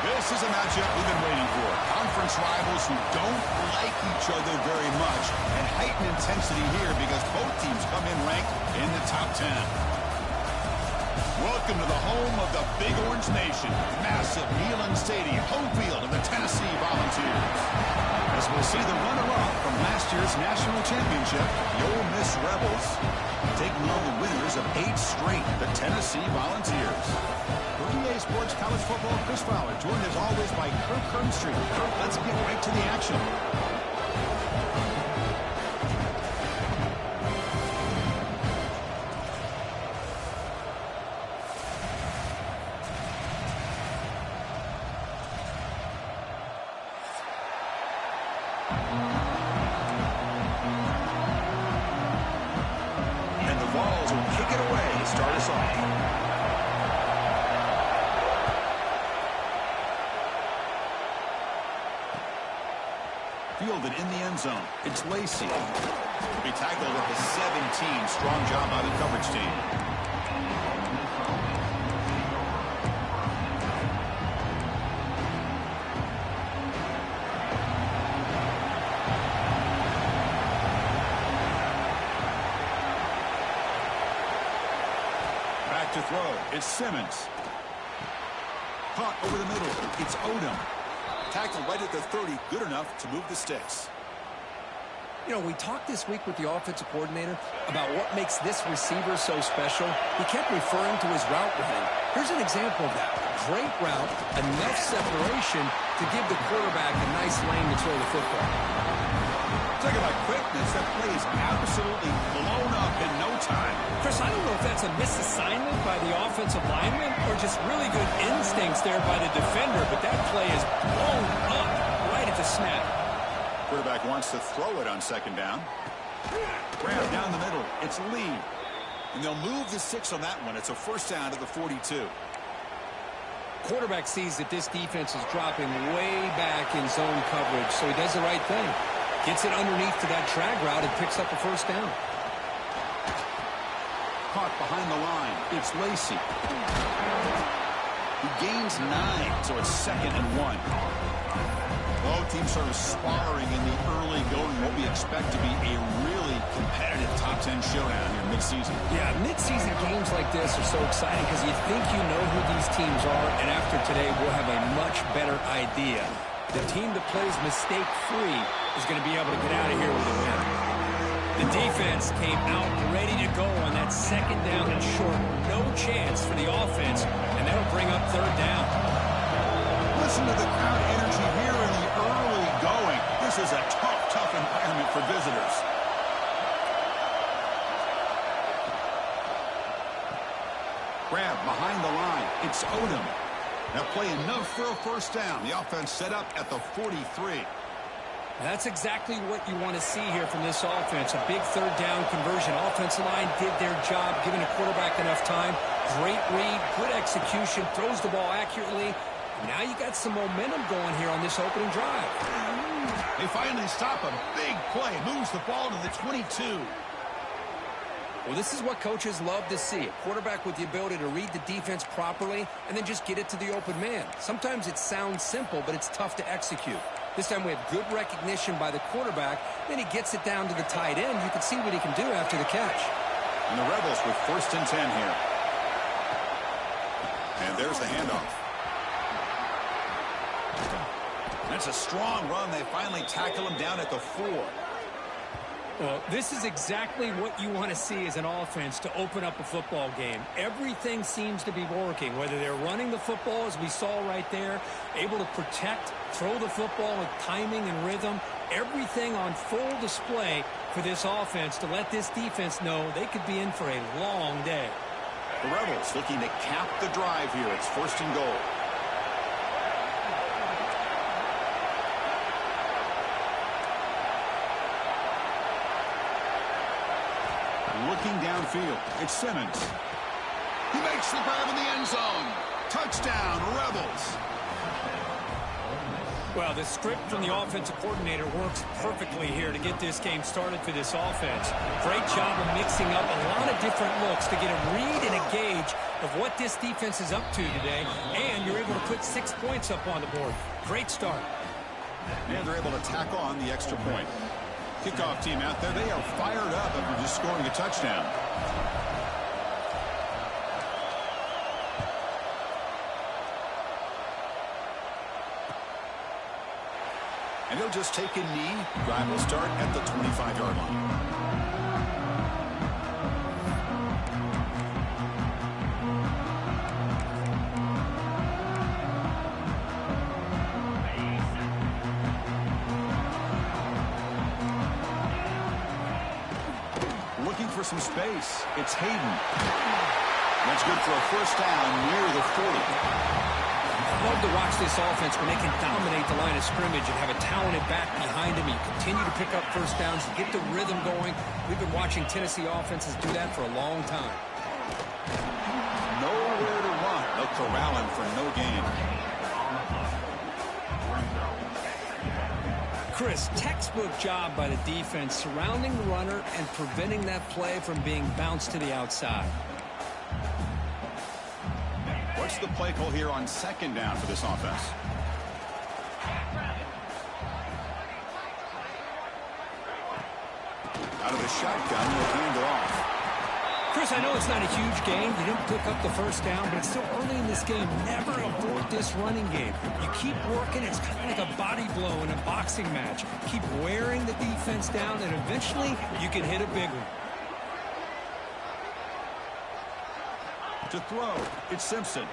This is a matchup we've been waiting for. Conference rivals who don't like each other very much, and heightened intensity here because both teams come in ranked in the top 10. Welcome to the home of the Big Orange Nation. Massive Neyland Stadium, home field of the Tennessee Volunteers. As we'll see the runner-up from last year's national championship, the Ole Miss Rebels, taking on the winners of 8 straight, the Tennessee Volunteers. EA Sports College Football, Chris Fowler, joined as always by Kirk Kernstreet. Kirk, let's get right to the action. And the Vols will kick it away, start us off. Fielded in the end zone. It's Lacey. Will be tackled at the 17. Strong job by the coverage team. Back to throw. It's Simmons. Caught over the middle. It's Odom. Tackled right at the 30, good enough to move the sticks. You know, we talked this week with the offensive coordinator about what makes this receiver so special. He kept referring to his route running. Here's an example of that. Great route, enough separation to give the quarterback a nice lane to throw the football. Talk about quickness. That play is absolutely blown up in no time. Chris, I don't know if that's a misassignment by the offensive lineman or just really good instincts there by the defender, but that play is blown up right at the snap. Quarterback wants to throw it on second down. Grab down the middle. It's Lee. And they'll move the 6 on that one. It's a first down to the 42. Quarterback sees that this defense is dropping way back in zone coverage, so he does the right thing. Gets it underneath to that drag route and picks up a first down. Caught behind the line. It's Lacey. He gains 9, so it's 2nd and 1. Both teams sort of sparring in the early going, what we expect to be a really competitive top 10 showdown here mid-season. Yeah, mid-season games like this are so exciting because you think you know who these teams are, and after today we'll have a much better idea. The team that plays mistake-free is going to be able to get out of here with a win. The defense came out ready to go on that second down and short. No chance for the offense, and that'll bring up third down. Listen to the crowd energy here in the early going. This is a tough environment for visitors. Grab behind the line. It's Odom. Now play enough for a first down. The offense set up at the 43. That's exactly what you want to see here from this offense. A big third down conversion. Offensive line did their job, giving the quarterback enough time. Great read, good execution, throws the ball accurately. Now you got some momentum going here on this opening drive. They finally stop a big play. Moves the ball to the 22. Well, this is what coaches love to see. A quarterback with the ability to read the defense properly and then just get it to the open man. Sometimes it sounds simple, but it's tough to execute. This time we have good recognition by the quarterback. Then he gets it down to the tight end. You can see what he can do after the catch. And the Rebels with 1st and 10 here. And there's the handoff. That's a strong run. They finally tackle him down at the 4. Well, this is exactly what you want to see as an offense to open up a football game. Everything seems to be working, whether they're running the football, as we saw right there, able to protect, throw the football with timing and rhythm, everything on full display for this offense to let this defense know they could be in for a long day. The Rebels looking to cap the drive here. It's 1st and goal. Looking downfield, it's Simmons. He makes the grab in the end zone. Touchdown, Rebels. Well, the script from the offensive coordinator works perfectly here to get this game started for this offense. Great job of mixing up a lot of different looks to get a read and a gauge of what this defense is up to today, and you're able to put 6 points up on the board. Great start. And they're able to tack on the extra point. Kickoff team out there, they are fired up after just scoring a touchdown. And they'll just take a knee. Drive will start at the 25-yard line. Looking for some space. It's Hayden. That's good for a 1st down near the 40. I love to watch this offense when they can dominate the line of scrimmage and have a talented back behind them. You continue to pick up 1st downs and get the rhythm going. We've been watching Tennessee offenses do that for a long time. Nowhere to run. They'll corral him for no gain. Chris, textbook job by the defense surrounding the runner and preventing that play from being bounced to the outside. What's the play call here on 2nd down for this offense? Out of the shotgun, we'll hand it off. Chris, I know it's not a huge game. You didn't pick up the 1st down, but it's still early in this game. Never abort this running game. You keep working. It's kind of like a body blow in a boxing match. Keep wearing the defense down, and eventually you can hit a big one. To throw, it's Simpson.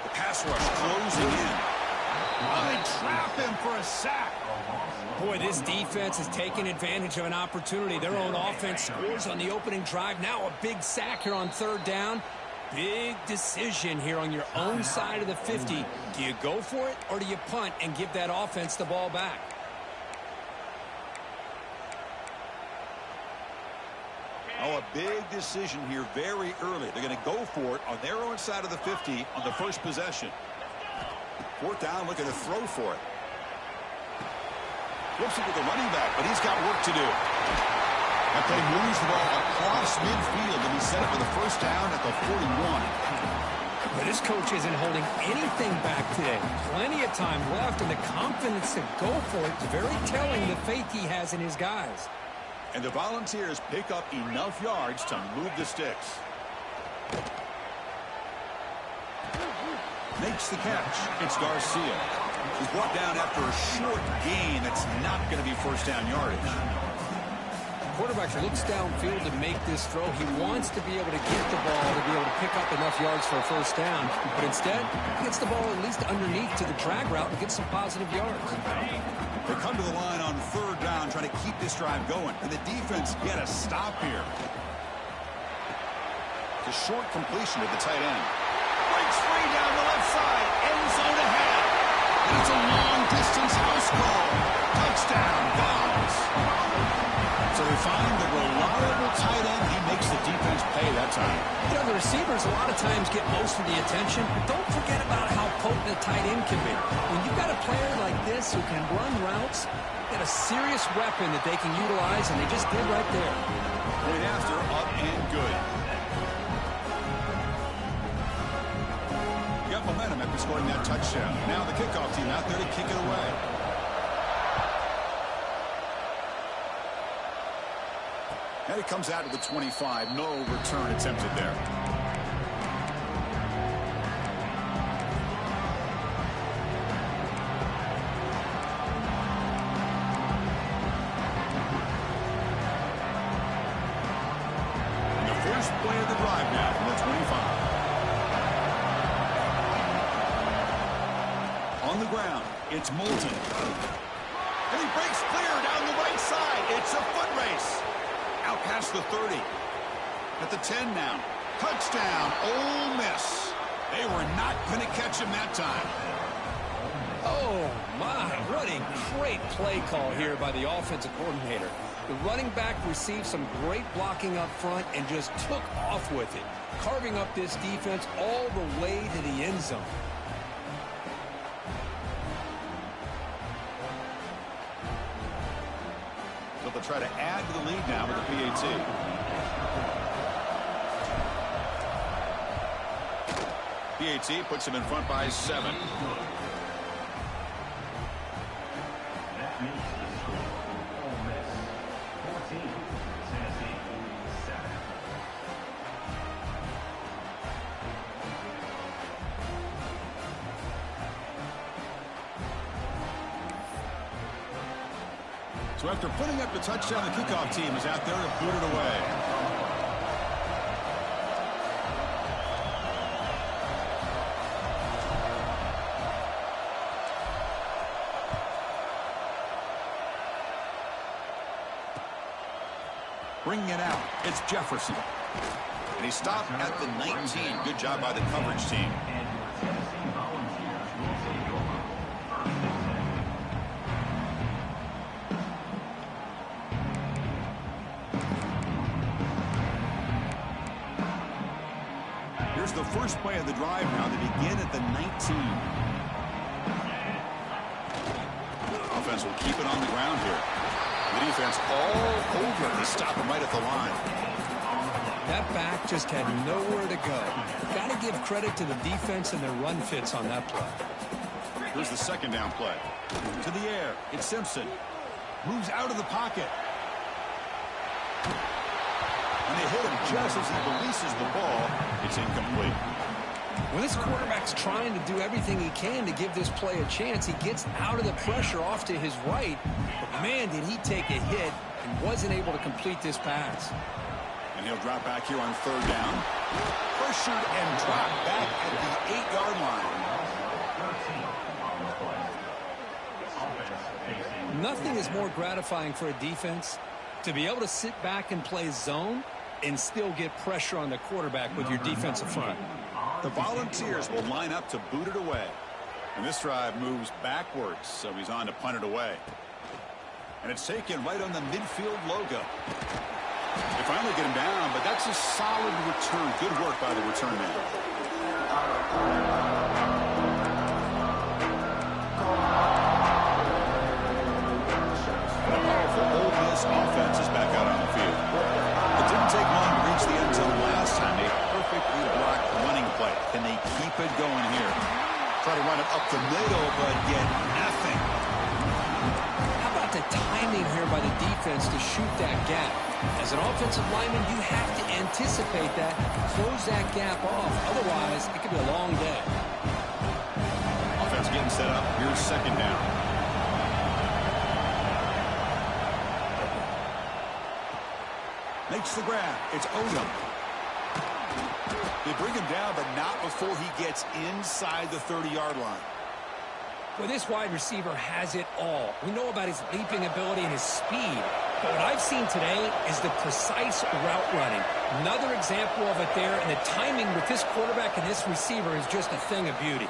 The pass rush closing in. Oh, they trap him for a sack. Boy, this defense is taking advantage of an opportunity. Their own offense scores on the opening drive. Now a big sack here on 3rd down. Big decision here on your own side of the 50. Do you go for it or do you punt and give that offense the ball back? Oh, a big decision here very early. They're going to go for it on their own side of the 50 on the 1st possession. 4th down, looking to throw for it. Flips it with the running back, but he's got work to do. That play moves the ball across midfield, and he's set up for the 1st down at the 41. But his coach isn't holding anything back today. Plenty of time left, and the confidence to go for it is very telling the faith he has in his guys. And the Volunteers pick up enough yards to move the sticks. Makes the catch. It's Garcia. He's brought down after a short gain that's not going to be 1st down yardage. Quarterback looks downfield to make this throw. He wants to be able to get the ball to be able to pick up enough yards for a 1st down. But instead, he gets the ball at least underneath to the drag route and gets some positive yards. They come to the line on 3rd down, trying to keep this drive going. And the defense get a stop here. It's a short completion to the tight end. Breaks free down the left side. End zone ahead. And it's a long-distance house call. Touchdown, Vols. So they find the reliable tight end. He makes the defense pay that time. You know, the receivers a lot of times get most of the attention, but don't forget about how potent a tight end can be. When you've got a player like this who can run routes, got a serious weapon that they can utilize, and they just did right there. Point after, up and good. Got momentum after scoring that touchdown. Now the kickoff team out there to kick it away. And it comes out to the 25. No return attempted there. first play of the drive now from the 25. On the ground, it's Moulton. And he breaks clear down the right side. It's a foot race. Out past the 30. At the 10 now. Touchdown, Ole Miss. They were not going to catch him that time. Oh, my. What a great play call here by the offensive coordinator. The running back received some great blocking up front and just took off with it, carving up this defense all the way to the end zone. So they'll try to add to the lead now with the PAT. PAT puts him in front by 7. That makes the score. Ole Miss 14, Tennessee 7. So after putting up the touchdown, the kickoff team is out there to put it away. Bringing it out, it's Jefferson. And he stopped at the 19. Good job by the coverage team. And your Tennessee Volunteers will take over. Here's the first play of the drive now. They begin at the 19. Offense will keep it on the ground here. The defense all over. They stop him right at the line. That back just had nowhere to go. Got to give credit to the defense and their run fits on that play. Here's the second down play. To the air. It's Simpson. Moves out of the pocket. And they hit him just as he releases the ball. It's incomplete. When this quarterback's trying to do everything he can to give this play a chance, he gets out of the pressure off to his right. But, man, did he take a hit and wasn't able to complete this pass. And he'll drop back here on third down. Pressured and dropped back at the 8-yard line. Nothing is more gratifying for a defense to be able to sit back and play zone and still get pressure on the quarterback with your defensive front. The Volunteers will line up to boot it away. And this drive moves backwards, so he's on to punt it away. And it's taken right on the midfield logo. They finally get him down, but that's a solid return. Good work by the return man. The powerful Ole Miss offense is back out on the field. It didn't take long to reach the end zone last time. A perfectly blocked running play. Can they keep it going here? Try to run it up the middle, but get nothing. How about the timing here by the defense to shoot that gap? As an offensive lineman, you have to anticipate that, close that gap off. Otherwise, it could be a long day. Offense getting set up. Here's second down. Makes the grab. It's Odom. They bring him down, but not before he gets inside the 30-yard line. Well, this wide receiver has it all. We know about his leaping ability and his speed. But what I've seen today is the precise route running. Another example of it there, and the timing with this quarterback and this receiver is just a thing of beauty.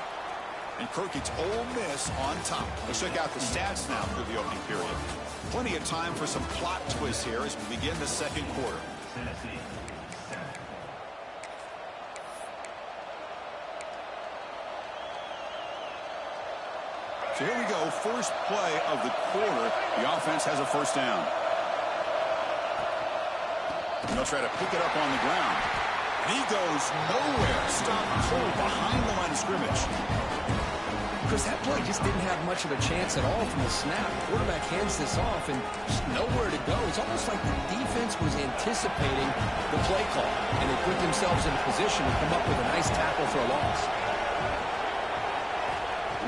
And Kirk, it's Ole Miss on top. Let's check out the stats now through the opening period. Plenty of time for some plot twists here as we begin the second quarter. Tennessee 7. So here we go, first play of the quarter. The offense has a first down. And they'll try to pick it up on the ground. And he goes nowhere. Stopped cold behind the line of scrimmage. Chris, that play just didn't have much of a chance at all from the snap. The quarterback hands this off and just nowhere to go. It's almost like the defense was anticipating the play call, and they put themselves in a position to come up with a nice tackle for a loss.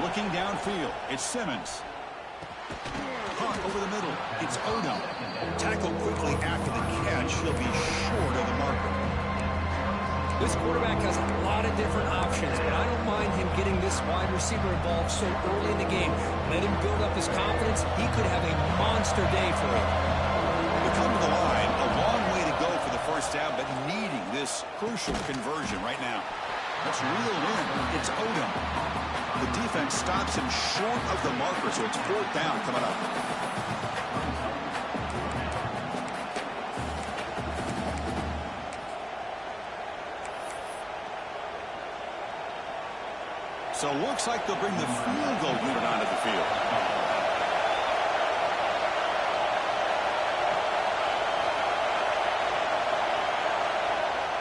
Looking downfield, it's Simmons. Caught over the middle, it's Odom. Tackled quickly after the catch. He'll be short of the marker. This quarterback has a lot of different options, but I don't mind him getting this wide receiver involved so early in the game. Let him build up his confidence. He could have a monster day for him. We come to the line, a long way to go for the first down, but needing this crucial conversion right now. Let's reel in. It's Odom. The defense stops him short of the marker, so it's fourth down coming up. So it looks like they'll bring the field goal unit onto the field.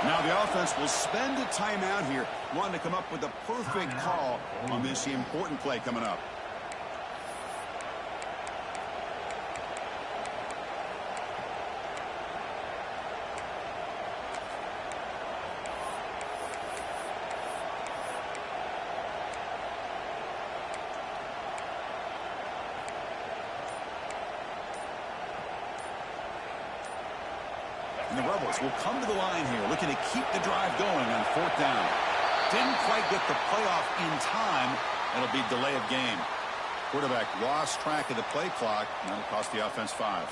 Now the offense will spend a timeout here, wanting to come up with a perfect call on this important play coming up. And the Rebels will come to the line here, looking to keep the drive going on fourth down. Didn't quite get the playoff in time. It'll be delay of game. Quarterback lost track of the play clock, and that'll cost the offense 5.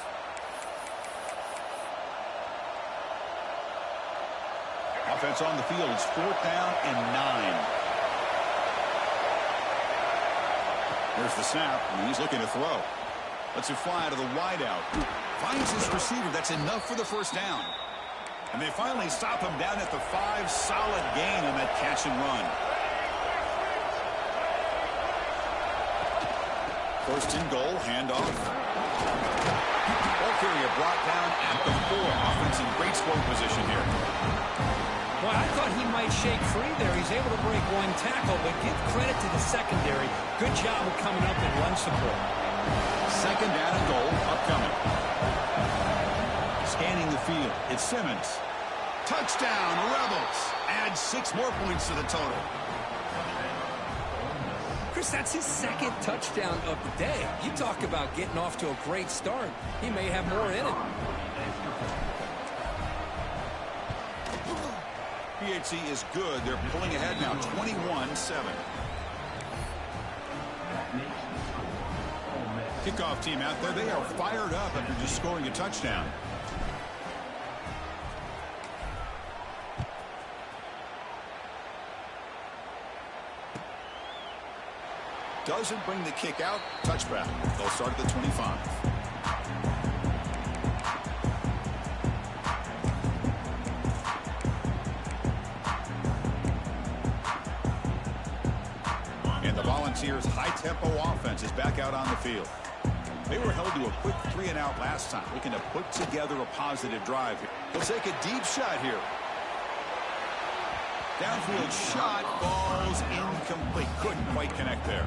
Offense on the field. It's fourth down and 9. There's the snap, and he's looking to throw. Lets it fly to the wideout. Finds his receiver. That's enough for the first down. And they finally stop him down at the 5. Solid gain on that catch and run. First and goal, handoff. Ball carrier brought down at the 4. Offense in great scoring position here. Well, I thought he might shake free there. He's able to break one tackle, but give credit to the secondary. Good job of coming up and run support. Second down and goal, upcoming. Scanning the field, it's Simmons. Touchdown, Rebels. Add 6 more points to the total. Chris, that's his second touchdown of the day. You talk about getting off to a great start. He may have more in it. PHC is good. They're pulling ahead now, 21-7. Kickoff team out there. They are fired up after just scoring a touchdown. Doesn't bring the kick out. Touchback. They'll start at the 25. And the Volunteers' high-tempo offense is back out on the field. They were held to a quick 3-and-out last time, looking to put together a positive drive here. They'll take a deep shot here. Downfield shot, falls incomplete. Couldn't quite connect there.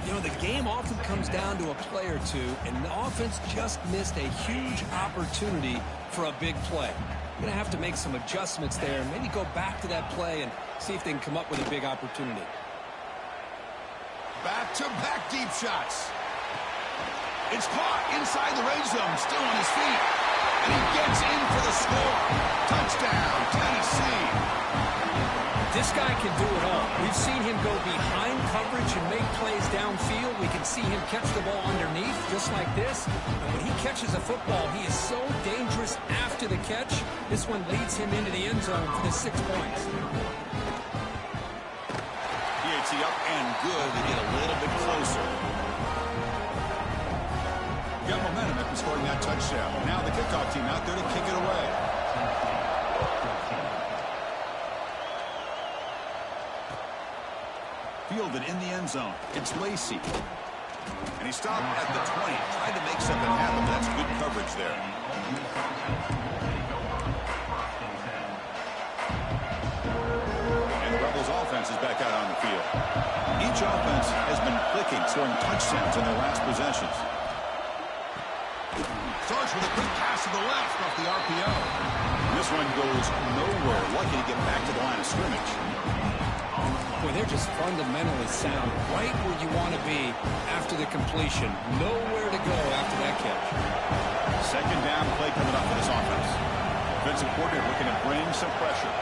You know, the game often comes down to a play or two, and the offense just missed a huge opportunity for a big play. You're going to have to make some adjustments there and maybe go back to that play and see if they can come up with a big opportunity. Back-to-back deep shots. It's caught inside the red zone, still on his feet. And he gets in for the score. Touchdown, Tennessee. This guy can do it all. We've seen him go behind coverage and make plays downfield. We can see him catch the ball underneath, just like this. And when he catches a football, he is so dangerous after the catch. This one leads him into the end zone for the 6 points. PHC up and good. They get a little bit closer. Got momentum after scoring that touchdown. Now the kickoff team out there to kick it away. Fielded in the end zone. It's Lacey. And he stopped at the 20. Tried to make something happen. That's good coverage there. And the Rebels offense is back out on the field. Each offense has been clicking, scoring touchdowns in their last possessions. Starts with a quick pass to the left off the RPO. This one goes nowhere. Lucky to get back to the line of scrimmage. Boy, they're just fundamentally sound. Right where you want to be after the completion. Nowhere to go after that catch. Second down play coming up for this offense. Defensive coordinator looking to bring some pressure.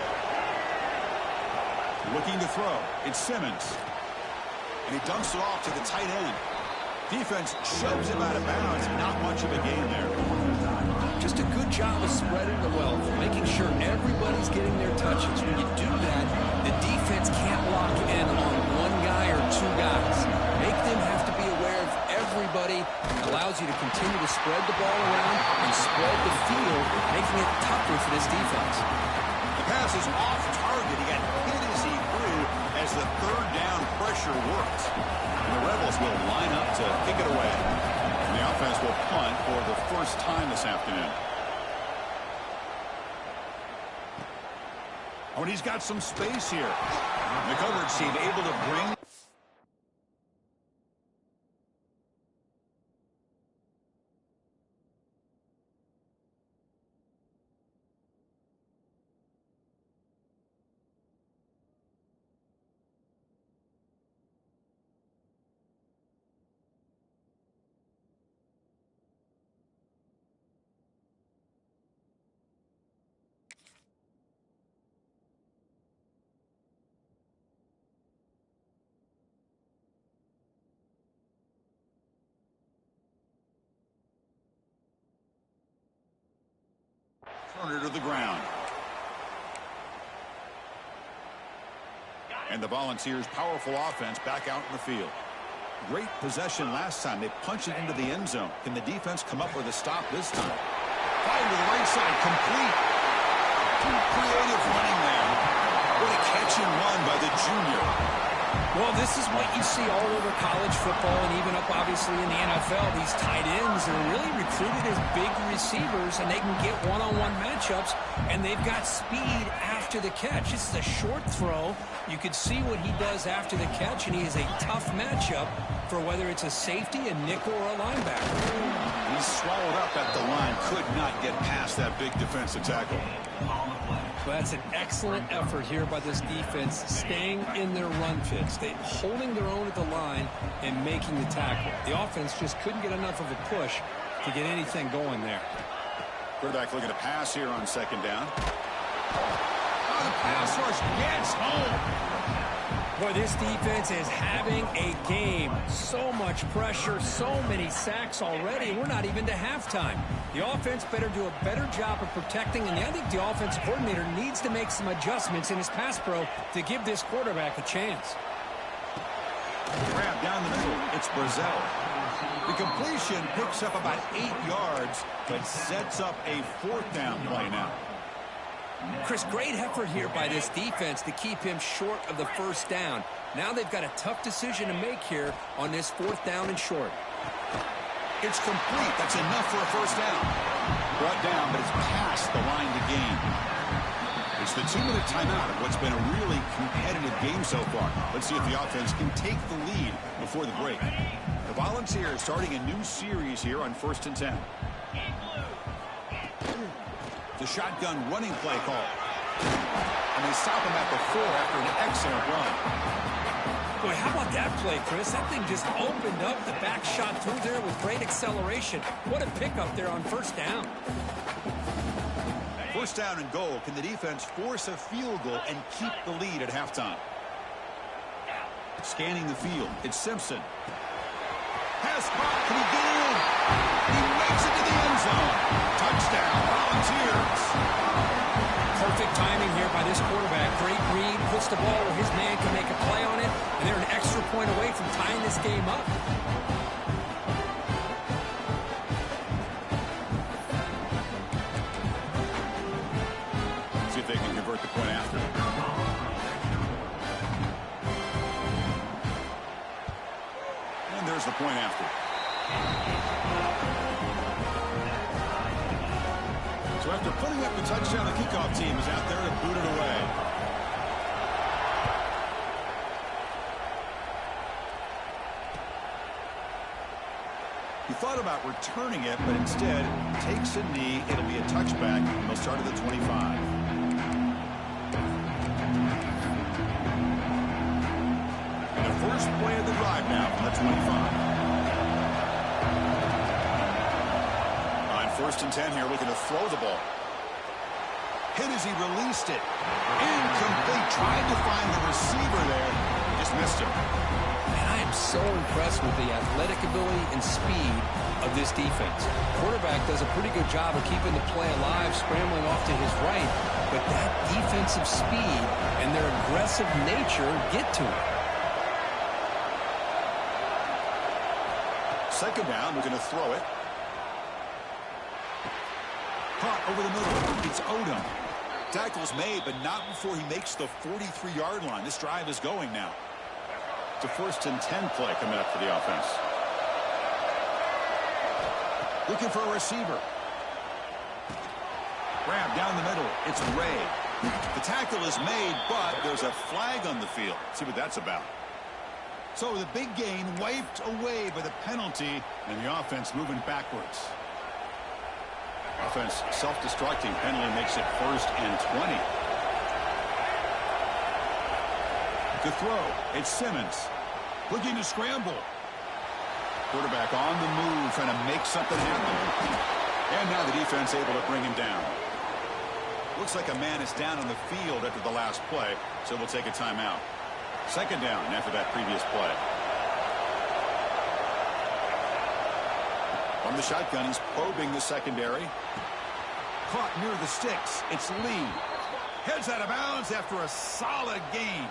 Looking to throw. It's Simmons. And he dumps it off to the tight end. Defense shoves him out of bounds. Not much of a gain there. Just a good job of spreading the wealth, making sure everybody's getting their touches. When you do that, the defense can't lock in on one guy or two guys. Make them have to be aware of everybody. It allows you to continue to spread the ball around and spread the field, making it tougher for this defense. The pass is off target. He got hit as he threw as the third down pressure worked. And the Rebels will line up to kick it away. And the offense will punt for the first time this afternoon. Oh, and he's got some space here. The coverage team able to bring... Turner to the ground. And the Volunteers' powerful offense back out in the field. Great possession last time. They punch it into the end zone. Can the defense come up with a stop this time? Fired to the right side, complete. Creative running there. What a catch and run by the junior. Well, this is what you see all over college football and even up, obviously, in the NFL. These tight ends are really recruited as big receivers, and they can get one-on-one matchups, and they've got speed after the catch. This is a short throw. You could see what he does after the catch, and he is a tough matchup for whether it's a safety, a nickel, or a linebacker. He's swallowed up at the line. Could not get past that big defensive tackle. Well, that's an excellent effort here by this defense, staying in their run fits, holding their own at the line and making the tackle. The offense just couldn't get enough of a push to get anything going there. Quarterback looking to pass here on second down. Oh, the pass rush gets home. Boy, this defense is having a game. So much pressure, so many sacks already. We're not even to halftime. The offense better do a better job of protecting, and I think the offensive coordinator needs to make some adjustments in his pass pro to give this quarterback a chance. Grab down the middle. It's Brazil. The completion picks up about 8 yards, but sets up a fourth down play now. Chris, great effort here by this defense to keep him short of the first down. Now they've got a tough decision to make here on this fourth down and short. It's complete. That's enough for a first down. Brought down, but it's past the line to gain. It's the 2-minute timeout of what's been a really competitive game so far. Let's see if the offense can take the lead before the break. The Volunteers starting a new series here on 1st and 10. The shotgun running play call. And they stop him at the 4 after an excellent run. Boy, how about that play, Chris? That thing just opened up. The back shot through there with great acceleration. What a pickup there on first down. First down and goal. Can the defense force a field goal and keep the lead at halftime? Scanning the field. It's Simpson. Pass caught. Can he get in? He makes it to the end zone. Touchdown, Volunteers. Perfect timing here by this quarterback. Great read. Puts the ball where his man can make a play on it. And they're an extra point away from tying this game up. See if they can convert the point after. And there's the point after. So after putting up the touchdown, the kickoff team is out there to boot it away. He thought about returning it, but instead takes a knee. It'll be a touchback, and they'll start at the 25. And the first play of the drive now from the 25. On 1st and 10 here, looking to throw the ball. Hit as he released it. Incomplete. Tried to find the receiver there. Just missed him. And I am so impressed with the athletic ability and speed of this defense. Quarterback does a pretty good job of keeping the play alive, scrambling off to his right, but that defensive speed and their aggressive nature get to him. Second down, we're going to throw it. Caught over the middle. It's Odom. Tackle's made, but not before he makes the 43-yard line. This drive is going now. It's a 1st and 10 play coming up for the offense. Looking for a receiver. Grab down the middle. It's Ray. The tackle is made, but there's a flag on the field. Let's see what that's about. So the big gain wiped away by the penalty, and the offense moving backwards. Offense self-destructing. Penalty makes it 1st and 20. To throw, it's Simmons. Looking to scramble. Quarterback on the move, trying to make something happen. And now the defense able to bring him down. Looks like a man is down on the field after the last play, so we'll take a timeout. Second down after that previous play. From the shotgun, he's probing the secondary. Caught near the sticks. It's Lee. Heads out of bounds after a solid gain.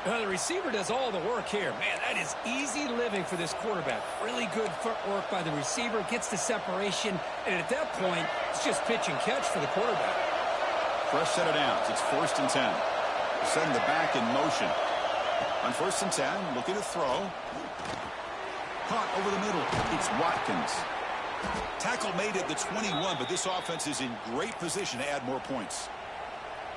The receiver does all the work here. Man, that is easy living for this quarterback. Really good footwork by the receiver. Gets the separation. And at that point, it's just pitch and catch for the quarterback. Fresh set of downs. It's 1st and 10. Send the back in motion. On 1st and 10, looking to throw. Caught over the middle. It's Watkins. Tackle made at the 21, but this offense is in great position to add more points.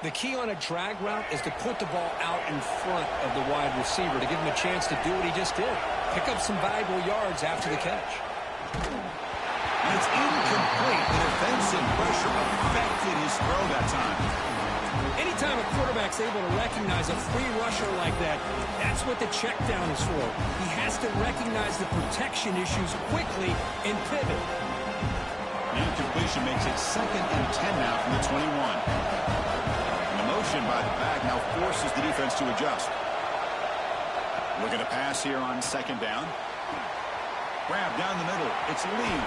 The key on a drag route is to put the ball out in front of the wide receiver to give him a chance to do what he just did. Pick up some valuable yards after the catch. And it's incomplete. The defensive pressure affected his throw that time. Anytime a quarterback's able to recognize a free rusher like that, that's what the check down is for. He has to recognize the protection issues quickly and pivot. The incompletion makes it 2nd and 10 now from the 21. And the motion by the back now forces the defense to adjust. Looking to pass here on 2nd down. Grab down the middle. It's Lee.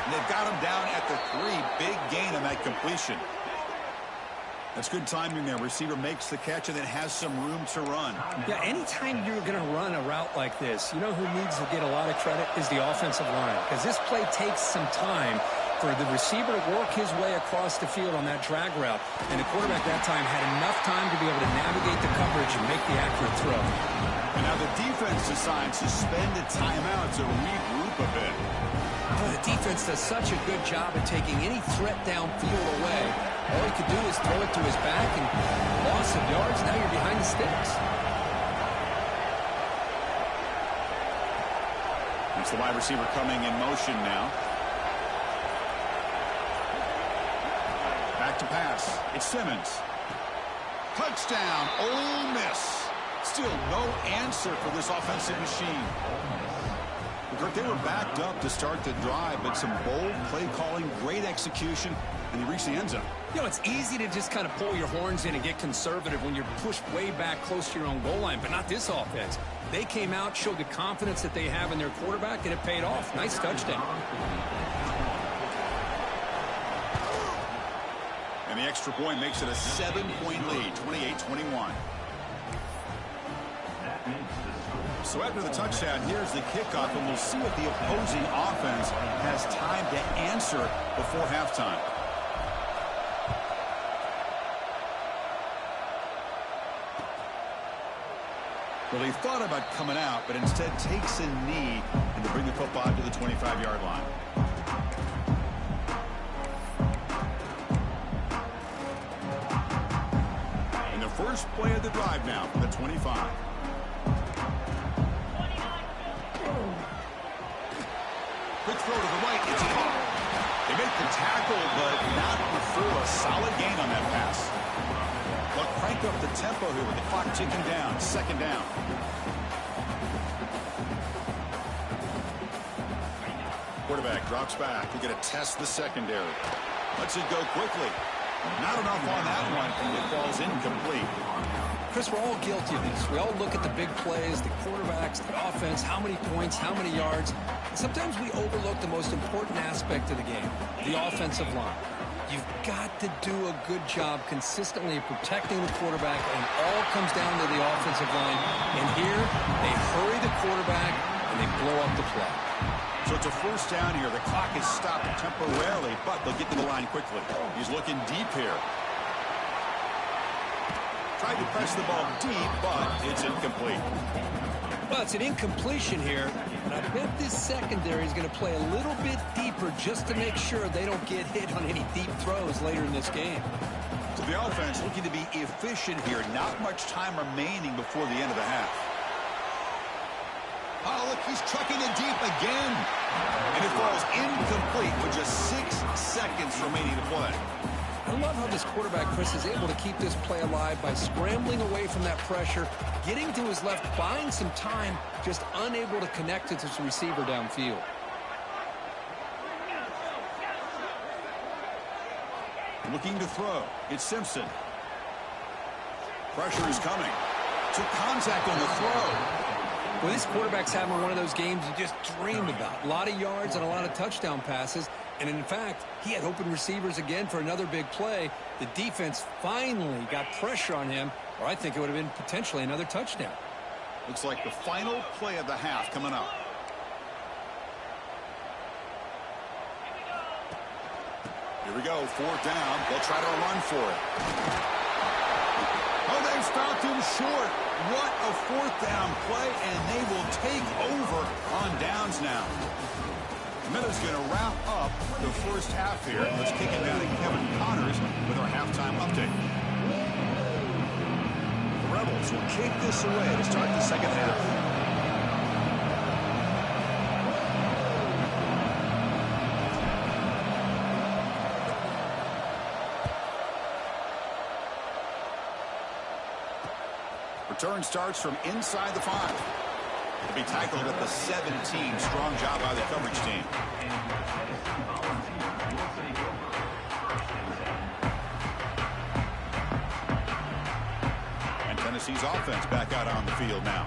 And they've got him down at the 3. Big gain on that completion. That's good timing there. Receiver makes the catch and then has some room to run. Yeah, anytime you're going to run a route like this, you know who needs to get a lot of credit is the offensive line. Because this play takes some time for the receiver to work his way across the field on that drag route. And the quarterback that time had enough time to be able to navigate the coverage and make the accurate throw. And now the defense decides to spend a timeout to regroup a bit. The defense does such a good job at taking any threat downfield away. All he could do is throw it to his back and loss of yards. Now you're behind the sticks. It's the wide receiver coming in motion now. Back to pass. It's Simmons. Touchdown, Ole Miss. Still no answer for this offensive machine. They were backed up to start the drive, but some bold play calling, great execution, and they reached the end zone. You know, it's easy to just kind of pull your horns in and get conservative when you're pushed way back close to your own goal line, but not this offense. They came out, showed the confidence that they have in their quarterback, and it paid off. Nice touchdown. And the extra point makes it a 7-point lead, 28-21. So after the touchdown, here's the kickoff, and we'll see what the opposing offense has time to answer before halftime. Well, he thought about coming out, but instead takes a knee and to bring the football to the 25-yard line. And the first play of the drive now from the 25. Quick throw to the right. It's caught. They make the tackle, but not before a solid gain on that pass. They'll crank up the tempo here with the clock ticking down. 2nd down. Quarterback drops back. We're going to test the secondary. Lets it go quickly. Not enough on that one. It falls incomplete. Chris, we're all guilty of this. We all look at the big plays, the quarterbacks, the offense, how many points, how many yards. And sometimes we overlook the most important aspect of the game, the offensive line. You've got to do a good job consistently protecting the quarterback, and it all comes down to the offensive line. And here, they hurry the quarterback, and they blow up the play. So it's a first down here. The clock is stopped temporarily, but they'll get to the line quickly. He's looking deep here. Tried to press the ball deep, but it's incomplete. Well, it's an incompletion here, and I bet this secondary is going to play a little bit deeper just to make sure they don't get hit on any deep throws later in this game. So the offense looking to be efficient here. Not much time remaining before the end of the half. Oh, look, he's chucking it deep again. And it falls incomplete with just 6 seconds remaining to play. I love how this quarterback, Chris, is able to keep this play alive by scrambling away from that pressure, getting to his left, buying some time, just unable to connect to his receiver downfield. Looking to throw. It's Simpson. Pressure is coming. Took contact on the throw. Well, this quarterback's having one of those games you just dreamed about. A lot of yards and a lot of touchdown passes. And in fact, he had open receivers again for another big play. The defense finally got pressure on him, or I think it would have been potentially another touchdown. Looks like the final play of the half coming up. Here we go, 4th down. They'll try to run for it. Oh, they stopped him short. What a 4th down play, and they will take over on downs now. Miller's going to wrap up the first half here. Let's kick it down to Kevin Connors with our halftime update. The Rebels will kick this away to start the second half. Return starts from inside the 5. To be tackled at the 17. Strong job by the coverage team. And Tennessee's offense back out on the field now.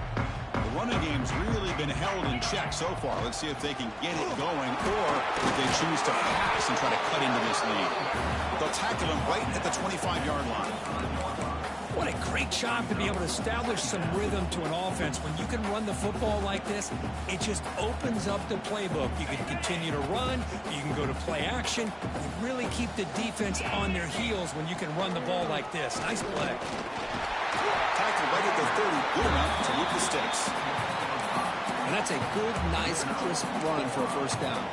The running game's really been held in check so far. Let's see if they can get it going, or if they choose to pass and try to cut into this lead. They'll tackle him right at the 25-yard line. What a great job to be able to establish some rhythm to an offense. When you can run the football like this, it just opens up the playbook. You can continue to run. You can go to play action. You really keep the defense on their heels when you can run the ball like this. Nice play. Tackled right at the 30. Good enough to move the sticks. And that's a good, nice, crisp run for a first down.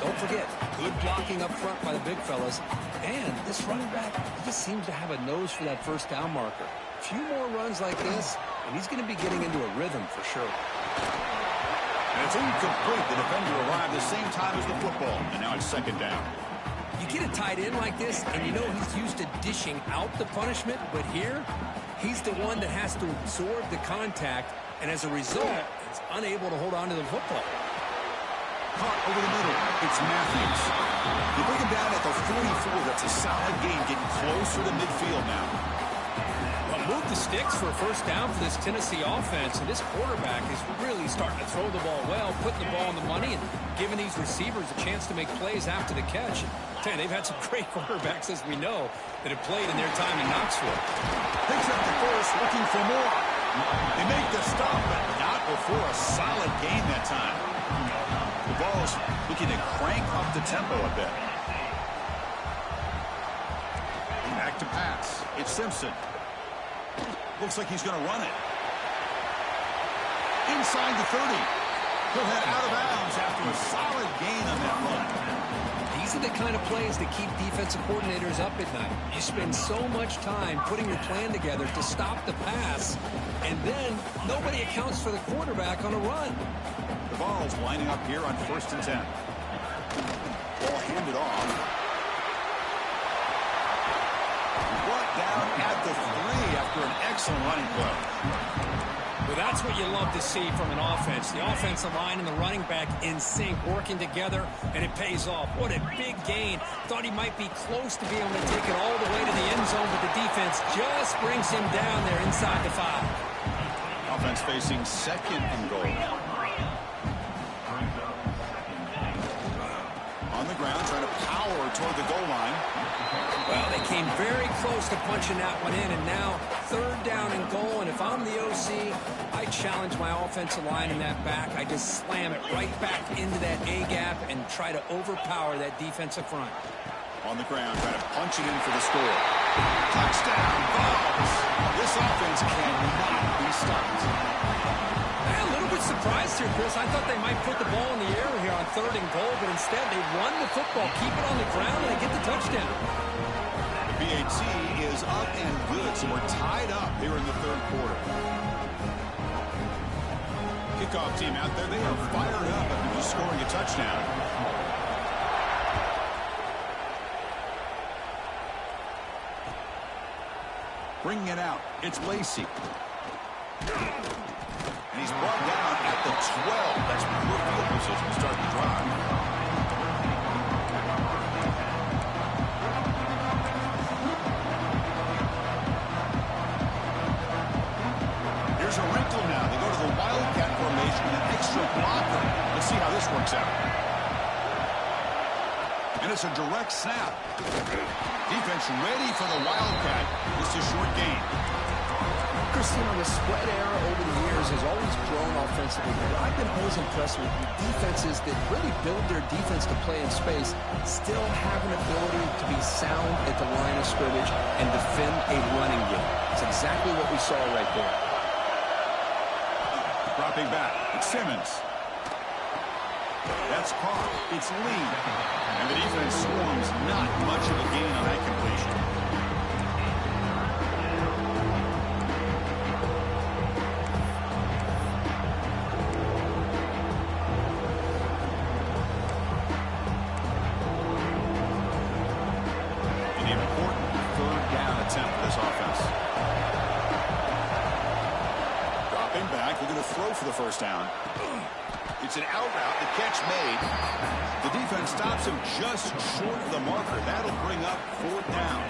Don't forget, good blocking up front by the big fellas. And this running back, he just seems to have a nose for that first down marker. A few more runs like this, and he's going to be getting into a rhythm for sure. And it's incomplete. The defender arrived the same time as the football, and now it's second down. You get a tight end like this, and you know he's used to dishing out the punishment, but here, he's the one that has to absorb the contact, and as a result, he's unable to hold on to the football. Caught over the middle. It's Matthews. You bring him down at the 44. That's a solid game, getting closer to midfield now. Well, move the sticks for a first down for this Tennessee offense, and this quarterback is really starting to throw the ball well, putting the ball on the money, and giving these receivers a chance to make plays after the catch. I'll tell you, they've had some great quarterbacks, as we know, that have played in their time in Knoxville. Picks up the first, looking for more. They make the stop, but not before a solid game that time. The ball's looking to crank up the tempo a bit. Back to pass. It's Simpson. Looks like he's going to run it. Inside the 30. He'll head out of bounds after a solid gain on that run. These are the kind of plays that keep defensive coordinators up at night. You spend so much time putting your plan together to stop the pass, and then nobody accounts for the quarterback on a run. The ball's lining up here on 1st and 10. Ball handed off. Brought down at the 3 after an excellent running play. Well, that's what you love to see from an offense. The offensive line and the running back in sync, working together, and it pays off. What a big gain. Thought he might be close to being able to take it all the way to the end zone, but the defense just brings him down there inside the 5. Offense facing 2nd and goal. On the ground, trying to power toward the goal line. Well, they came very close to punching that one in, and now 3rd down and goal. And if I'm the OC, I challenge my offensive line in that back. I just slam it right back into that A-gap and try to overpower that defensive front. On the ground, trying to punch it in for the score. Touchdown, Vols. This offense cannot be stopped. A little bit surprised here, Chris. I thought they might put the ball in the air here on 3rd and goal, but instead they run the football, keep it on the ground, and they get the touchdown. The BAT is up and good, so we're tied up here in the 3rd quarter. Kickoff team out there, they are fired up after just scoring a touchdown. Bringing it out, it's Lacey. And he's brought down at the 12. That's poor field position to start the drive. Here's a wrinkle now. They go to the Wildcat formation with an extra blocker. Let's see how this works out. And it's a direct snap. Defense ready for the Wildcat. This is a short gain. Christian, the spread era over the years has always grown offensively, but I've been always impressed with defenses that really build their defense to play in space, still have an ability to be sound at the line of scrimmage and defend a running game. It's exactly what we saw right there. Dropping back, it's Simmons. That's caught. It's Lee. And the defense swarms not much of a gain on that completion. An important 3rd down attempt for this offense. Dropping back, they're going to throw for the 1st down. It's an out route, the catch made. The defense stops him just short of the marker. That'll bring up 4th down.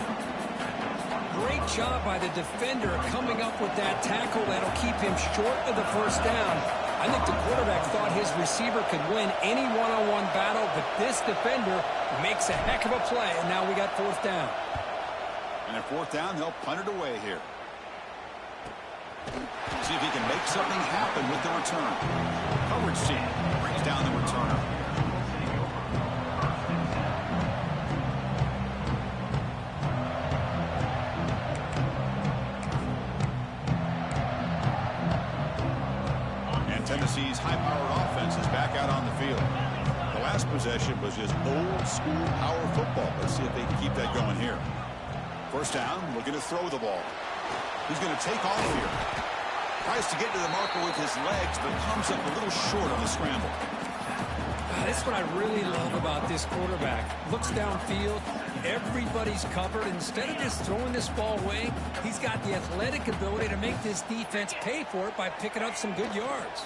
Great job by the defender coming up with that tackle that'll keep him short of the 1st down. I think the quarterback thought his receiver could win any one-on-one battle, but this defender makes a heck of a play, and now we got 4th down. And at 4th down, they'll punt it away here. See if he can make something happen with the return. Coverage team brings down the returner. And Tennessee's high-powered offense is back out on the field. The last possession was just old-school power football. Let's see if they can keep that going here. 1st down, looking to throw the ball. He's going to take off here. Tries to get to the marker with his legs, but comes up a little short on the scramble. That's what I really love about this quarterback. Looks downfield, everybody's covered. Instead of just throwing this ball away, he's got the athletic ability to make this defense pay for it by picking up some good yards.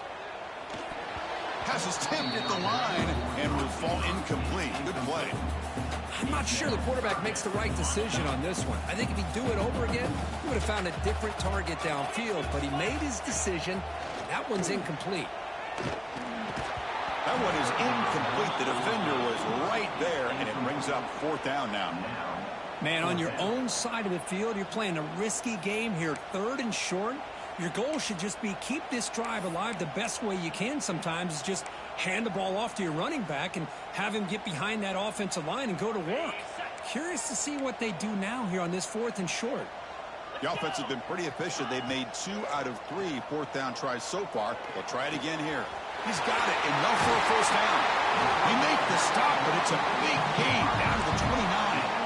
Pass is tipped at the line and will fall incomplete. Good play. I'm not sure the quarterback makes the right decision on this one. I think if he'd do it over again, he would have found a different target downfield, but he made his decision. That one's incomplete. That one is incomplete. The defender was right there, and it brings up 4th down now. Man, on your own side of the field, you're playing a risky game here, 3rd and short. Your goal should just be keep this drive alive the best way you can sometimes is just hand the ball off to your running back and have him get behind that offensive line and go to work. Curious to see what they do now here on this 4th and short. The offense has been pretty efficient. They've made 2 out of 3 4th down tries so far. They'll try it again here. He's got it, enough for a 1st down. They make the stop, but it's a big gain down to the 29.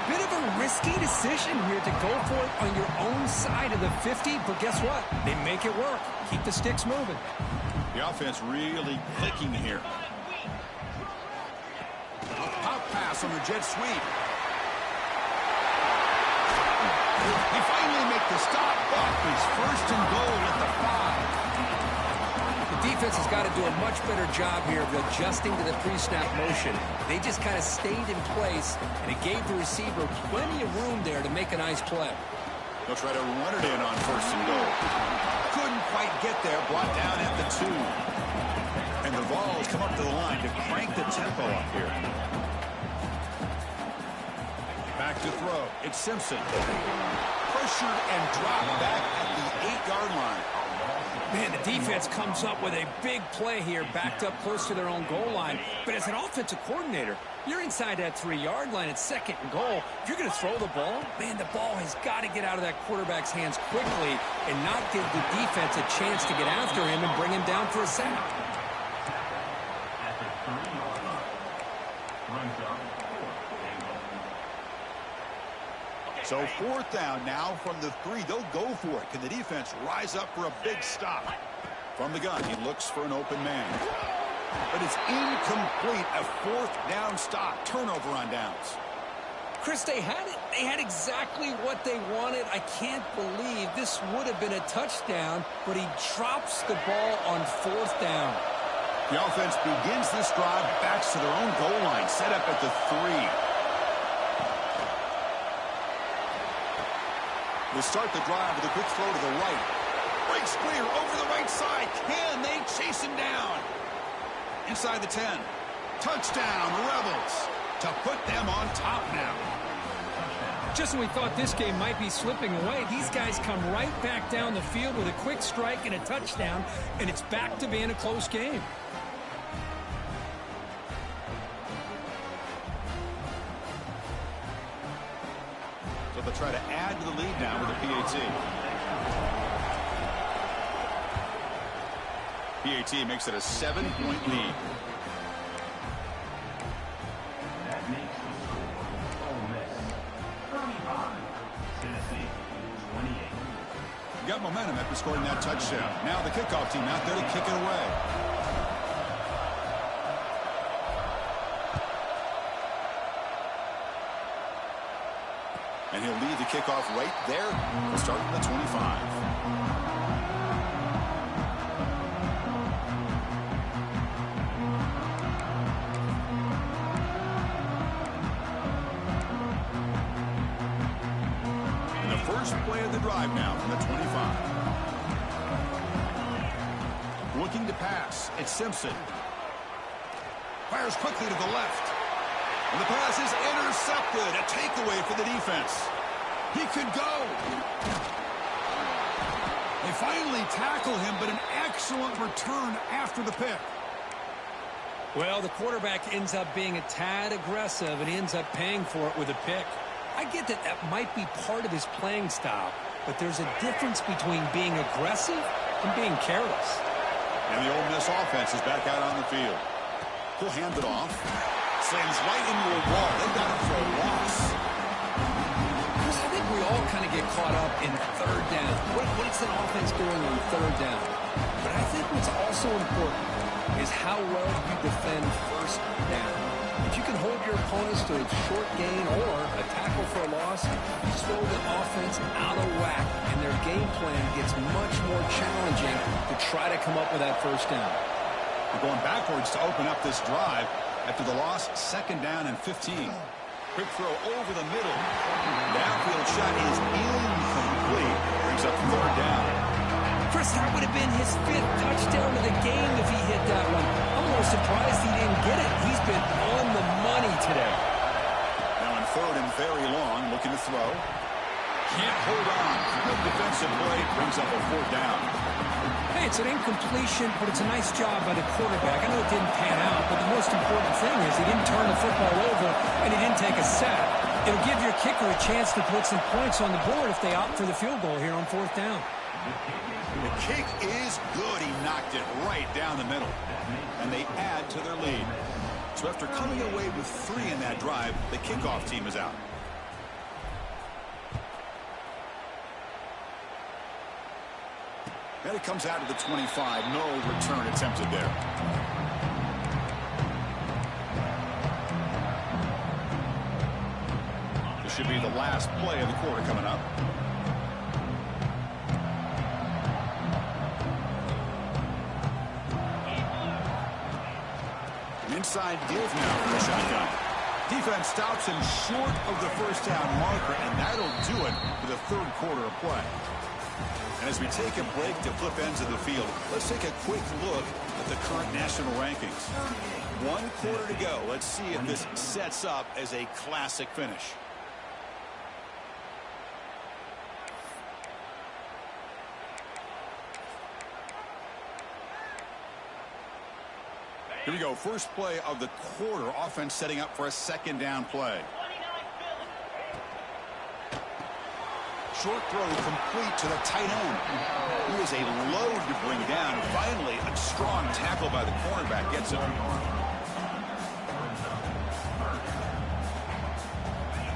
Bit of a risky decision here to go for it on your own side of the 50, but guess what? They make it work. Keep the sticks moving. The offense really clicking here. A pop pass on the jet sweep. They finally make the stop, but it's first and goal at the 5. The defense has got to do a much better job here of adjusting to the pre-snap motion. They just kind of stayed in place, and it gave the receiver plenty of room there to make a nice play. They'll try to run it in on first and goal. Couldn't quite get there, brought down at the 2. And the Vols come up to the line to crank the tempo up here. Back to throw. It's Simpson. Pressured and dropped back at the 8-yard line. Man, the defense comes up with a big play here, backed up close to their own goal line. But as an offensive coordinator, you're inside that 3-yard line at second and goal. If you're going to throw the ball, man, the ball has got to get out of that quarterback's hands quickly and not give the defense a chance to get after him and bring him down for a sack. So 4th down now from the 3. They'll go for it. Can the defense rise up for a big stop? From the gun, he looks for an open man. But it's incomplete. A 4th down stop. Turnover on downs. Chris, they had it. They had exactly what they wanted. I can't believe this would have been a touchdown, but he drops the ball on 4th down. The offense begins this drive, backs to their own goal line, set up at the 3. They start the drive with a quick throw to the right. Breaks clear over the right side. Can they chase him down? Inside the 10. Touchdown, Rebels, to put them on top now. Just when we thought this game might be slipping away, these guys come right back down the field with a quick strike and a touchdown, and it's back to being a close game. So they'll try to add to the lead now with a PAT. PAT makes it a 7-point lead. That makes the score Ole Miss 35, Tennessee 28. Got momentum after scoring that touchdown. Now the kickoff team out there to kick it away. And he'll lead the kickoff right there. We'll start from the 25. And the first play of the drive now from the 25. Looking to pass. It's Simpson. Fires quickly to the left. And the pass is intercepted. A takeaway for the defense. He could go. They finally tackle him, but an excellent return after the pick. Well, the quarterback ends up being a tad aggressive and ends up paying for it with a pick. I get that that might be part of his playing style, but there's a difference between being aggressive and being careless. And the Ole Miss offense is back out on the field. He'll hand it off. Slams right into a wall. They've got him for a loss. Chris, I think we all kind of get caught up in 3rd down. What's an offense doing on 3rd down? But I think what's also important is how well you defend 1st down. If you can hold your opponents to a short gain or a tackle for a loss, you throw the offense out of whack, and their game plan gets much more challenging to try to come up with that 1st down. They're going backwards to open up this drive. After the loss, 2nd down and 15. Quick throw over the middle. Downfield shot is incomplete. Brings up 3rd down. Chris, that would have been his 5th touchdown of the game if he hit that one. I'm a little surprised he didn't get it. He's been on the money today. Now in 3rd and very long, looking to throw. Can't hold on. Good defensive play. Brings up a 4th down. Hey, it's an incompletion, but it's a nice job by the quarterback. I know it didn't pan out, but the most important thing is he didn't turn the football over and he didn't take a sack. It'll give your kicker a chance to put some points on the board if they opt for the field goal here on 4th down. The kick is good. He knocked it right down the middle. And they add to their lead. So after coming away with 3 in that drive, the kickoff team is out. And it comes out to the 25. No return attempted there. The should be the last play of the quarter coming up. Inside give now for the shotgun. Defense stops him short of the first down marker, and that'll do it for the third quarter of play. And as we take a break to flip ends of the field, let's take a quick look at the current national rankings. 1 quarter to go. Let's see if this sets up as a classic finish. Here we go. First play of the quarter. Offense setting up for a second down play. Short throw complete to the tight end. He is a load to bring down. Finally, a strong tackle by the cornerback gets him.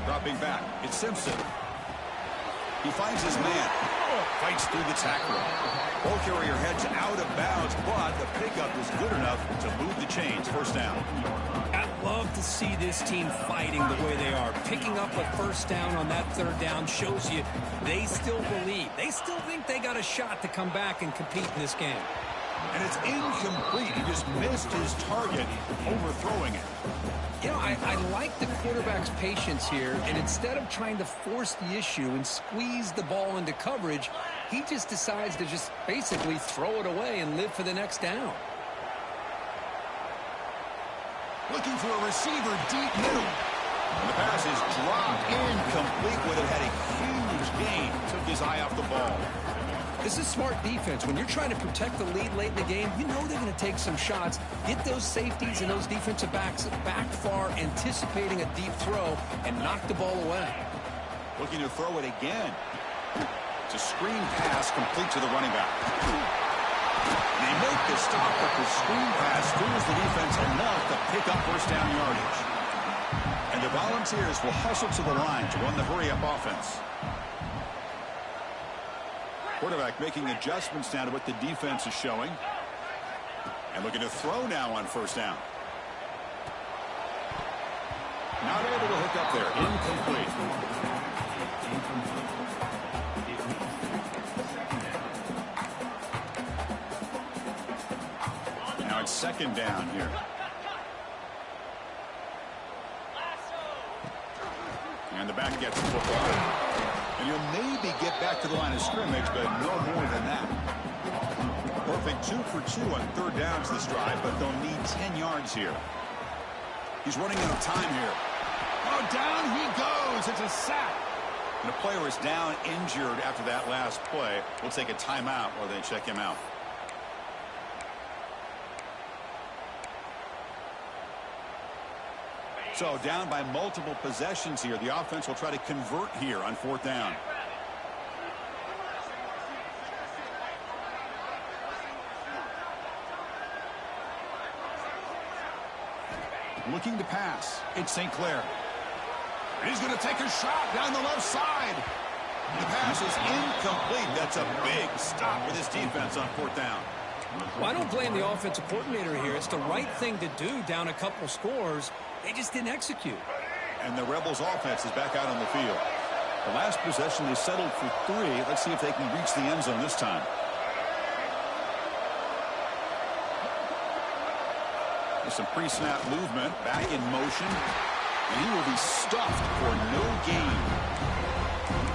Dropping back, it's Simpson. He finds his man. Fights through the tackle. Ball carrier heads out of bounds, but the pickup is good enough to move the chains. First down. I love to see this team fighting the way they are. Picking up a first down on that third down shows you they still believe. They still think they got a shot to come back and compete in this game. And it's incomplete. He just missed his target, overthrowing it. You know, I like the quarterback's patience here, and instead of trying to force the issue and squeeze the ball into coverage, he just decides to just basically throw it away and live for the next down. Looking for a receiver deep middle. And the pass is dropped incomplete. Would have had a huge gain. Took his eye off the ball. This is smart defense. When you're trying to protect the lead late in the game, you know they're going to take some shots, get those safeties and those defensive backs back far, anticipating a deep throw, and knock the ball away. Looking to throw it again. It's a screen pass complete to the running back. They make the stop, but the screen pass fools the defense enough to pick up first down yardage. And the Volunteers will hustle to the line to run the hurry-up offense. Quarterback making adjustments now to what the defense is showing. And looking to throw now on first down. Not able to hook up there. Incomplete. Now it's second down here. And the back gets the football. And you'll maybe get back to the line of scrimmage, but no more than that. Perfect 2 for 2 on third downs this drive, but they'll need 10 yards here. He's running out of time here. Oh, down he goes. It's a sack. And the player is down injured after that last play. We'll take a timeout while they check him out. So down by multiple possessions here. The offense will try to convert here on fourth down. Looking to pass. It's St. Clair. And he's going to take a shot down the left side. The pass is incomplete. That's a big stop for this defense on fourth down. Well, I don't blame the offensive coordinator here. It's the right thing to do down a couple scores. They just didn't execute. And the Rebels offense is back out on the field. The last possession, they settled for 3. Let's see if they can reach the end zone this time. There's some pre-snap movement, back in motion. And he will be stuffed for no gain.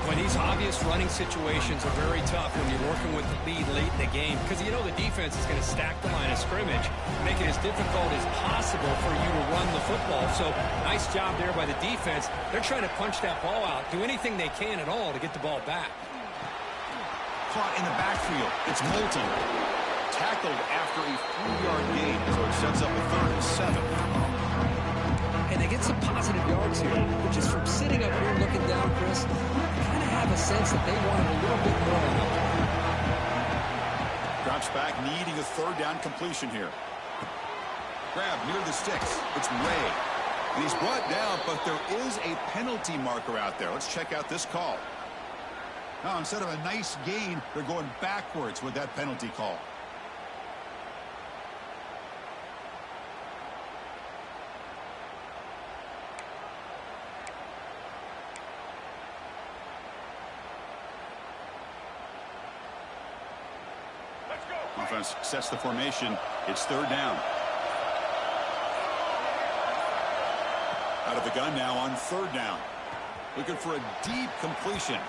When these obvious running situations are very tough when you're working with the lead late in the game, because you know the defense is going to stack the line of scrimmage, make it as difficult as possible for you to run the football. So nice job there by the defense. They're trying to punch that ball out, do anything they can at all to get the ball back. Caught in the backfield. It's Moulton. Tackled after a 3-yard gain, so it sets up a 3rd and 7. And they get some positive yards here, but just from sitting up here looking down, Chris, you kind of have a sense that they wanted a little bit more on that. Drops back, needing a third down completion here. Grab near the sticks. It's Ray. And he's brought down, but there is a penalty marker out there. Let's check out this call. Now, instead of a nice gain, they're going backwards with that penalty call. offense sets the formation. It's third down. Out of the gun now on third down. Looking for a deep completion.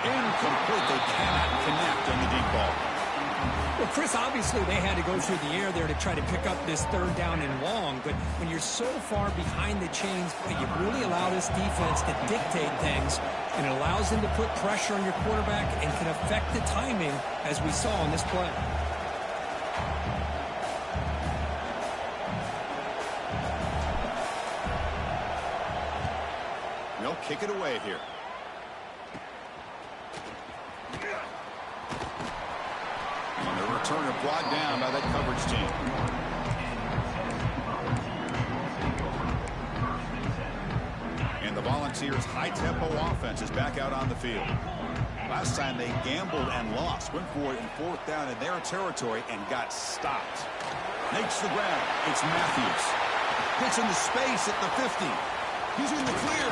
Incomplete. They cannot connect on the deep ball. Well, Chris, obviously they had to go through the air there to try to pick up this third down and long, but when you're so far behind the chains, you really allow this defense to dictate things, and it allows them to put pressure on your quarterback and can affect the timing, as we saw on this play. They'll kick it away here. And the returner brought down by that coverage team. And the Volunteers' high-tempo offense is back out on the field. Last time they gambled and lost. Went for it in fourth down in their territory and got stopped. Makes the grab. It's Matthews. Gets into space at the 50. He's in the clear.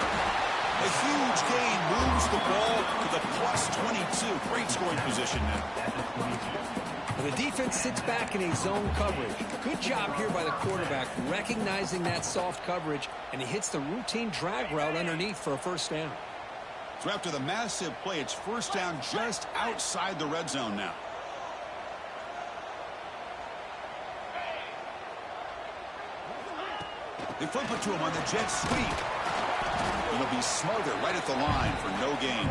A huge gain moves the ball to the +22. Great scoring position now. The defense sits back in a zone coverage. Good job here by the quarterback, recognizing that soft coverage, and he hits the routine drag route underneath for a first down. So after the massive play, it's first down just outside the red zone now. They flip it to him on the jet sweep. It'll be smothered right at the line for no gain.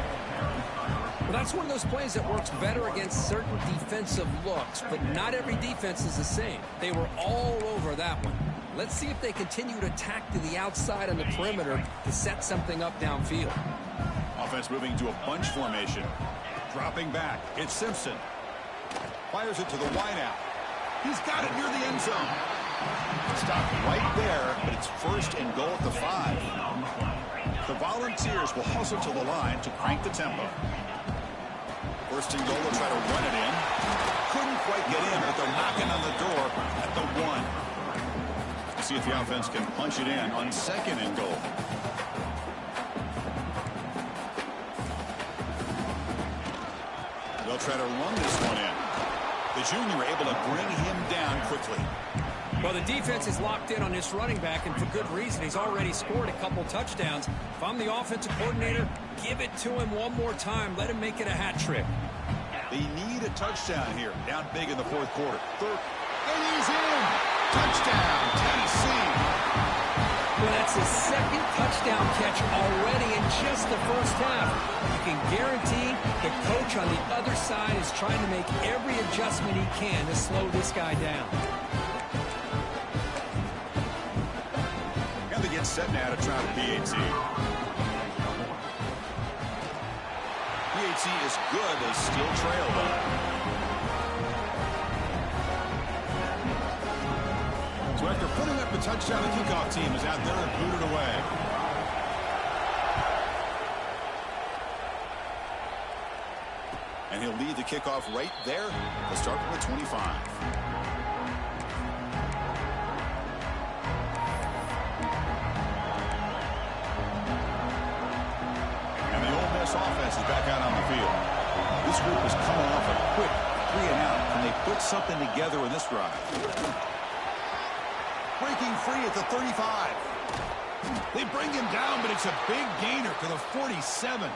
Well, that's one of those plays that works better against certain defensive looks, but not every defense is the same. They were all over that one. Let's see if they continue to attack to the outside on the perimeter to set something up downfield. Offense moving to a bunch formation. Dropping back. It's Simpson. Fires it to the wideout. He's got it near the end zone. Stopped right there, but it's first and goal at the 5. The Volunteers will hustle to the line to crank the tempo. First and goal, they'll try to run it in. Couldn't quite get in, but they're knocking on the door at the 1. See if the offense can punch it in on second and goal. They'll try to run this one in. The junior able to bring him down quickly. Well, the defense is locked in on this running back, and for good reason. He's already scored a couple touchdowns. If I'm the offensive coordinator, give it to him one more time. Let him make it a hat trick. They need a touchdown here. Down big in the fourth quarter. Third, and he's in. Touchdown, Tennessee. Well, that's his second touchdown catch already in just the first half. You can guarantee the coach on the other side is trying to make every adjustment he can to slow this guy down. And they get set now to try the PAT. PAT is good. They still trail, though. So after putting up the touchdown, the kickoff team is out there and booted away. And he'll lead the kickoff right there. They'll start from the 25. And the Ole Miss offense is back out on the field. This group is coming off a quick 3 and out. Can they put something together in this drive? Breaking free at the 35. They bring him down, but it's a big gainer to the 47.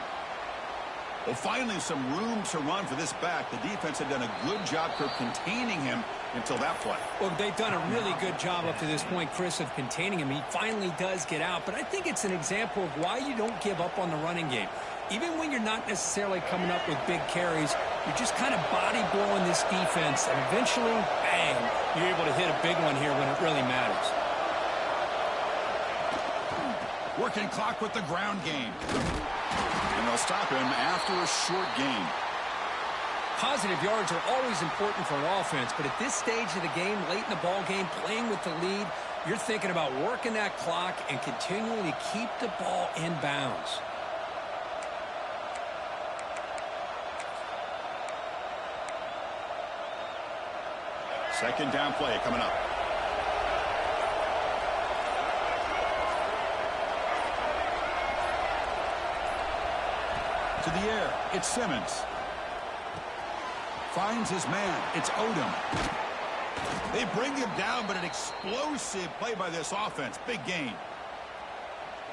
Well, finally, some room to run for this back. The defense had done a good job of containing him until that play. Well, they've done a really good job up to this point, Chris, of containing him. He finally does get out, but I think it's an example of why you don't give up on the running game. Even when you're not necessarily coming up with big carries, you're just kind of body blowing this defense, and eventually, bang, you're able to hit a big one here when it really matters. Working clock with the ground game. And they'll stop him after a short game. Positive yards are always important for an offense, but at this stage of the game, late in the ball game, playing with the lead, you're thinking about working that clock and continuing to keep the ball in bounds. Second down play coming up. To the air, it's Simmons. Finds his man. It's Odom. They bring him down, but an explosive play by this offense. Big gain.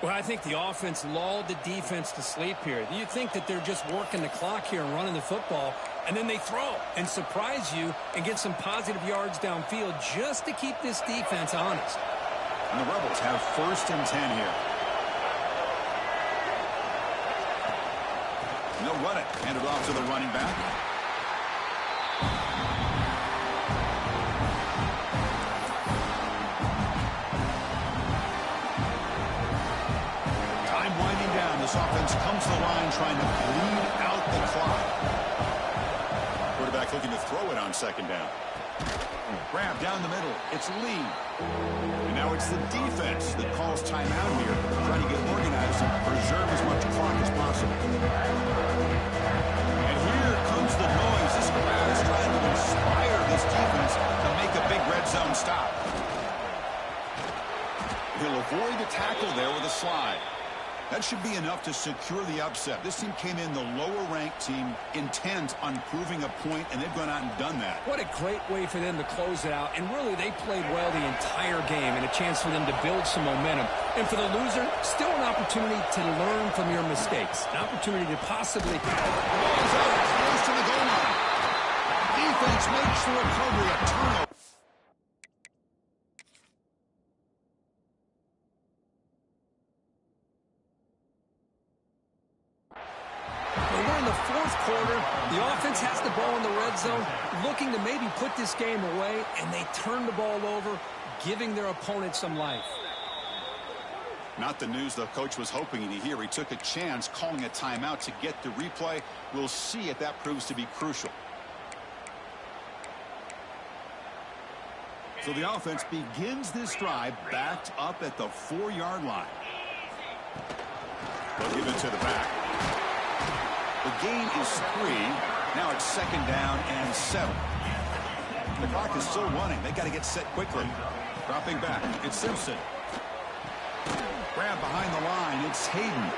Well, I think the offense lulled the defense to sleep here. You think that they're just working the clock here and running the football, and then they throw and surprise you and get some positive yards downfield just to keep this defense honest. And the Rebels have 1st and 10 here. And they'll run it. Hand it off to the running back. Time winding down. This offense comes to the line trying to bleed out the clock. Quarterback looking to throw it on 2nd down. Grab down the middle. It's Lee. And now it's the defense that calls timeout here, trying to get organized and preserve as much clock as possible. And here comes the noise. This crowd is trying to inspire this defense to make a big red zone stop. He'll avoid the tackle there with a slide. That should be enough to secure the upset. This team came in the lower-ranked team intent on proving a point, and they've gone out and done that. What a great way for them to close it out. And really, they played well the entire game and a chance for them to build some momentum. And for the loser, still an opportunity to learn from your mistakes. An opportunity to possibly... The ball is out, close to the goal line. Defense makes the recovery, a turnover. We're in the 4th quarter. The offense has the ball in the red zone, looking to maybe put this game away, and they turn the ball over, giving their opponent some life. Not the news the coach was hoping to hear. He took a chance calling a timeout to get the replay. We'll see if that proves to be crucial. So the offense begins this drive backed up at the 4-yard line. They'll give it to the back. The gain is 3. Now it's 2nd down and 7. The clock is still running. They got to get set quickly. Dropping back. It's Simpson. Grab behind the line. It's Hayden.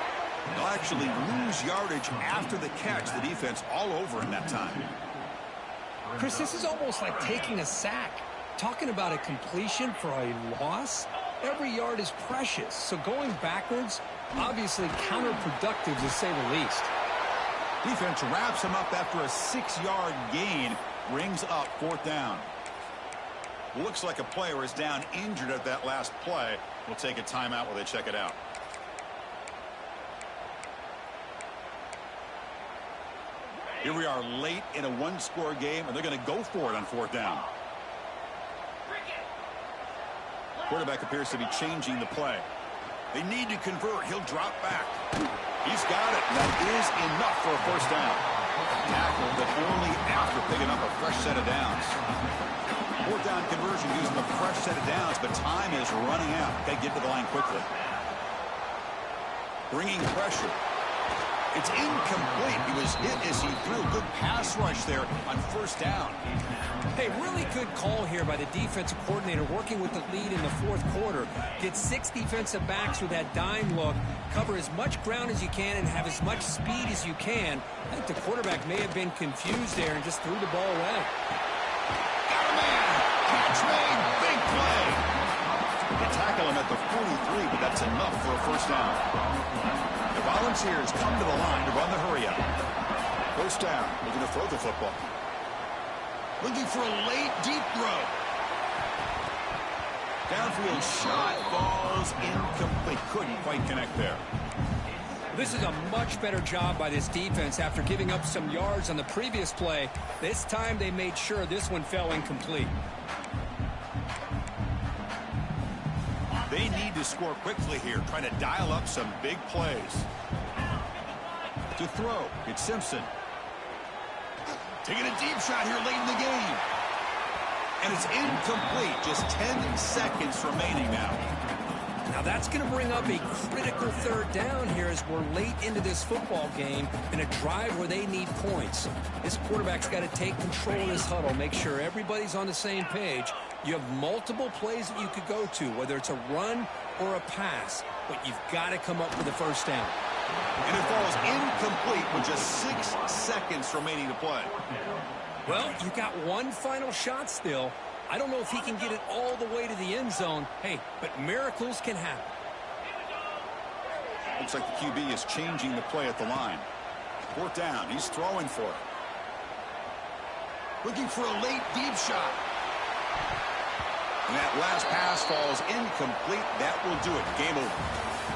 They'll actually lose yardage after the catch. The defense all over in that time. Chris, this is almost like taking a sack. Talking about a completion for a loss, every yard is precious. So going backwards, obviously counterproductive to say the least. Defense wraps him up after a 6-yard gain, brings up 4th down. Looks like a player is down injured at that last play. We'll take a timeout while they check it out. Here we are late in a 1-score game, and they're going to go for it on 4th down. Quarterback appears to be changing the play. They need to convert. He'll drop back. He's got it. That is enough for a 1st down. Tackle, but only after picking up a fresh set of downs. 4th down conversion using a fresh set of downs, but time is running out. Got to get to the line quickly. Bringing pressure. It's incomplete. He was hit as he threw. Good pass rush there on 1st down. Hey, really good call here by the defensive coordinator working with the lead in the 4th quarter. Get 6 defensive backs with that dime look. Cover as much ground as you can and have as much speed as you can. I think the quarterback may have been confused there and just threw the ball away. Got a man. Catch made. Big play. They tackle him at the 43, but that's enough for a 1st down. The Volunteers come to the line to run the hurry up. 1st down. Looking to throw the football. Looking for a late, deep throw. Downfield shot falls incomplete. Couldn't quite connect there. This is a much better job by this defense after giving up some yards on the previous play. This time they made sure this one fell incomplete. They need to score quickly here, trying to dial up some big plays. To throw, it's Simpson. Taking a deep shot here late in the game. And it's incomplete. Just 10 seconds remaining now. Now that's going to bring up a critical 3rd down here as we're late into this football game in a drive where they need points. This quarterback's got to take control of this huddle, make sure everybody's on the same page. You have multiple plays that you could go to, whether it's a run or a pass, but you've got to come up with a 1st down. And it falls incomplete with just 6 seconds remaining to play. Well, you got one final shot still. I don't know if he can get it all the way to the end zone. Hey, but miracles can happen. Looks like the QB is changing the play at the line. Fourth down. He's throwing for it. Looking for a late deep shot. And that last pass falls incomplete. That will do it. Game over.